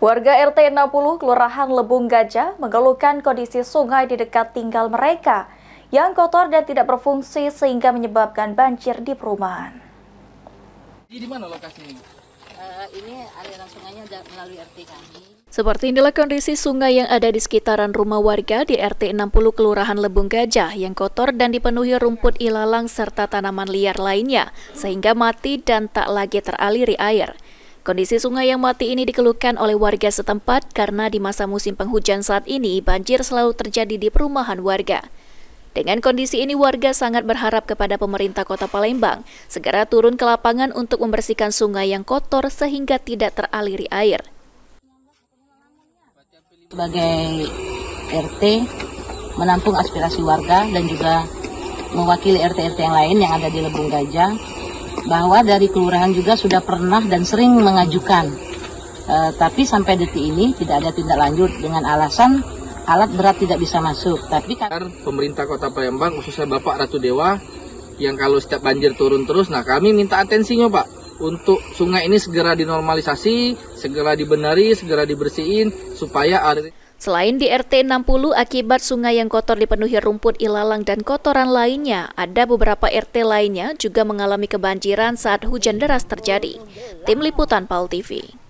Warga RT 60 Kelurahan Lebung Gajah mengeluhkan kondisi sungai di dekat tinggal mereka yang kotor dan tidak berfungsi sehingga menyebabkan banjir di perumahan. Di mana lokasinya? Ini aliran sungainya melalui RT kami. Seperti inilah kondisi sungai yang ada di sekitaran rumah warga di RT 60 Kelurahan Lebung Gajah yang kotor dan dipenuhi rumput ilalang serta tanaman liar lainnya sehingga mati dan tak lagi teraliri air. Kondisi sungai yang mati ini dikeluhkan oleh warga setempat karena di masa musim penghujan saat ini banjir selalu terjadi di perumahan warga. Dengan kondisi ini warga sangat berharap kepada pemerintah Kota Palembang segera turun ke lapangan untuk membersihkan sungai yang kotor sehingga tidak teraliri air. Sebagai RT menampung aspirasi warga dan juga mewakili RT-RT yang lain yang ada di Lebung Gajah, bahwa dari kelurahan juga sudah pernah dan sering mengajukan, tapi sampai detik ini tidak ada tindak lanjut dengan alasan alat berat tidak bisa masuk. Tapi pemerintah Kota Palembang khususnya Bapak Ratu Dewa yang kalau setiap banjir turun terus, nah kami minta atensinya Pak untuk sungai ini segera dinormalisasi, segera dibenari, segera dibersihin supaya air. Selain di RT 60, akibat sungai yang kotor dipenuhi rumput ilalang dan kotoran lainnya, ada beberapa RT lainnya juga mengalami kebanjiran saat hujan deras terjadi. Tim Liputan PAL TV.